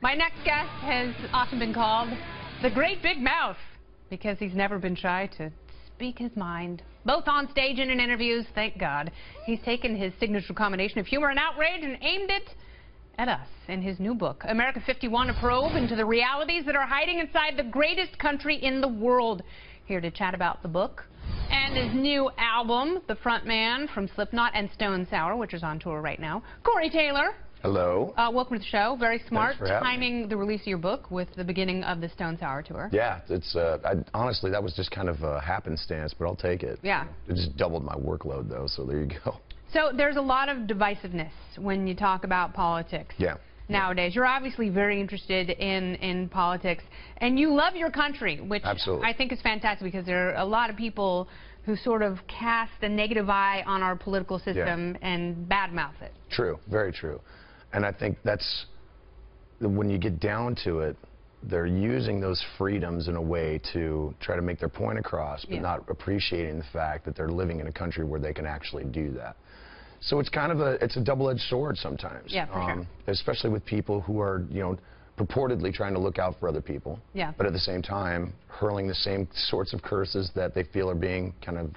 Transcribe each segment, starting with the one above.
My next guest has often been called the Great Big Mouth because he's never been shy to speak his mind, both on stage and in interviews, thank God. He's taken his signature combination of humor and outrage and aimed it at us in his new book, America 51, a probe into the realities that are hiding inside the greatest country in the world. Here to chat about the book and his new album, the frontman from Slipknot and Stone Sour, which is on tour right now, Corey Taylor. Hello. Welcome to the show. Very smart timing the release of your book with the beginning of the Stone Sour tour. Yeah, it's honestly, that was just kind of a happenstance, but I'll take it. Yeah. It just doubled my workload, though, so there you go. So there's a lot of divisiveness when you talk about politics. Yeah. Nowadays, you're obviously very interested in politics, and you love your country, which Absolutely. I think is fantastic because there are a lot of people who sort of cast a negative eye on our political system and badmouth it. True, very true. And I think that's, when you get down to it, they're using those freedoms in a way to try to make their point across, but not appreciating the fact that they're living in a country where they can actually do that. So it's kind of it's a double-edged sword sometimes. Yeah, for sure. Especially with people who are, purportedly trying to look out for other people. Yeah. But at the same time, hurling the same sorts of curses that they feel are being kind of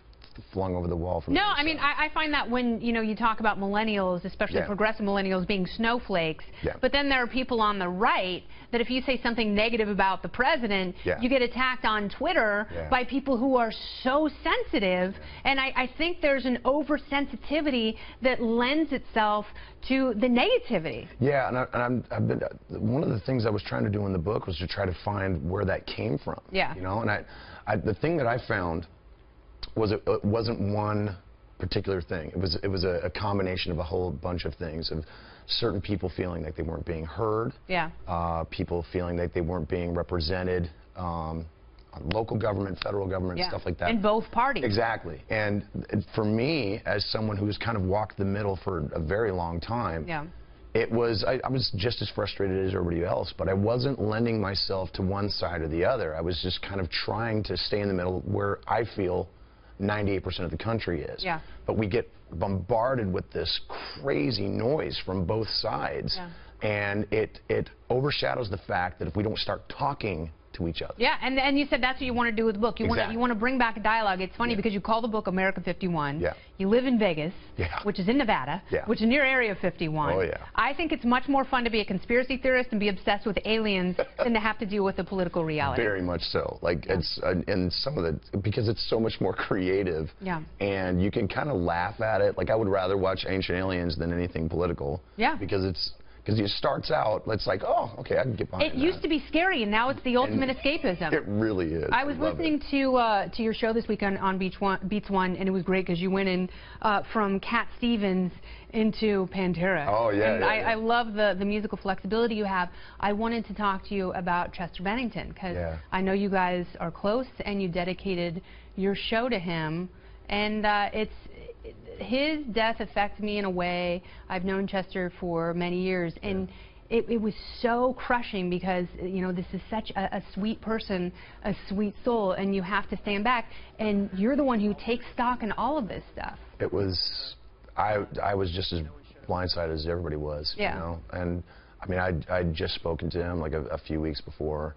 flung over the wall from No, I mean, I find that when, you talk about millennials, especially progressive millennials being snowflakes, but then there are people on the right that if you say something negative about the president, you get attacked on Twitter by people who are so sensitive, and I think there's an oversensitivity that lends itself to the negativity. Yeah, and I've been, one of the things I was trying to do in the book was to try to find where that came from. Yeah. And the thing that I found was it wasn't one particular thing. It was a combination of a whole bunch of things, of certain people feeling like they weren't being heard, people feeling like they weren't being represented on local government, federal government, stuff like that. In both parties. Exactly. And for me, as someone who's kind of walked the middle for a very long time, I was just as frustrated as everybody else, but I wasn't lending myself to one side or the other. I was just kind of trying to stay in the middle where I feel 98% of the country is. Yeah. But we get bombarded with this crazy noise from both sides, and it overshadows the fact that if we don't start talking to each other. Yeah, and you said that's what you want to do with the book. You want to bring back a dialogue. It's funny because you call the book America 51. You live in Vegas, which is in Nevada, which is near Area 51. Oh, yeah. I think it's much more fun to be a conspiracy theorist and be obsessed with aliens than to have to deal with the political reality. Very much so. Like it's and some of the, because it's so much more creative. And you can kind of laugh at it. Like I would rather watch Ancient Aliens than anything political. Because it starts out, it's like, oh, okay, I can get behind it. It used to be scary, and now it's the ultimate escapism. It really is. I was listening to your show this weekend on Beats One, and it was great because you went in from Cat Stevens into Pantera. Oh, yeah. And I love the musical flexibility you have. I wanted to talk to you about Chester Bennington because I know you guys are close, and you dedicated your show to him, and his death affected me in a way. I've known Chester for many years, and it was so crushing because, this is such a sweet person, a sweet soul, and you have to stand back, and you're the one who takes stock in all of this stuff. It was, I was just as blindsided as everybody was, and I mean, I'd just spoken to him like a few weeks before,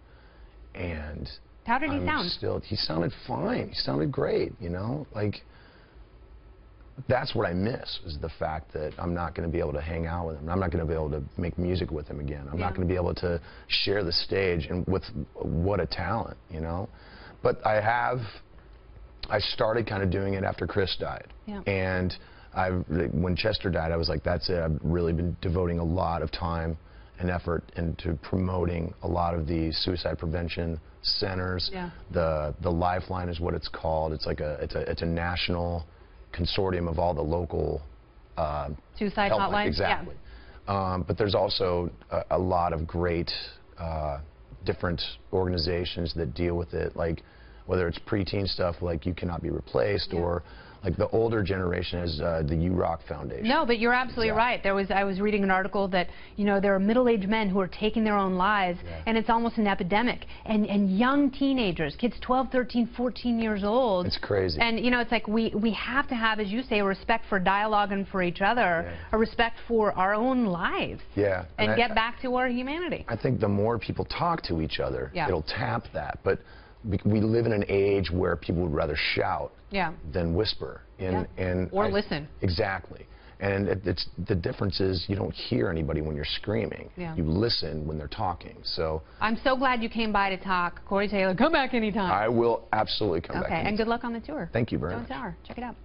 and how did he sound? He sounded fine. He sounded great, like, that's what I miss, is the fact that I'm not going to be able to hang out with him. I'm not going to be able to make music with him again. I'm not going to be able to share the stage, and with what a talent, But I started kind of doing it after Chris died. And when Chester died, I was like, that's it. I've really been devoting a lot of time and effort into promoting a lot of the suicide prevention centers. The Lifeline is what it's called. It's like it's a national consortium of all the local suicide hotlines. Exactly. But there's also a lot of great different organizations that deal with it, like whether it's preteen stuff like You Cannot Be Replaced, or Like the older generation is the You Rock Foundation. No, but you're absolutely right. I was reading an article that, you know, there are middle-aged men who are taking their own lives, and it's almost an epidemic. And young teenagers, kids 12, 13, 14 years old. It's crazy. And, you know, it's like we have to have, as you say, a respect for dialogue and for each other, a respect for our own lives. Yeah. And get back to our humanity. I think the more people talk to each other, it'll tap that. But we live in an age where people would rather shout than whisper. Or listen. Exactly. And it's the difference is you don't hear anybody when you're screaming. You listen when they're talking. So I'm so glad you came by to talk. Corey Taylor, come back anytime. I will absolutely come back. Okay, and good luck on the tour. Thank you very much. Check it out.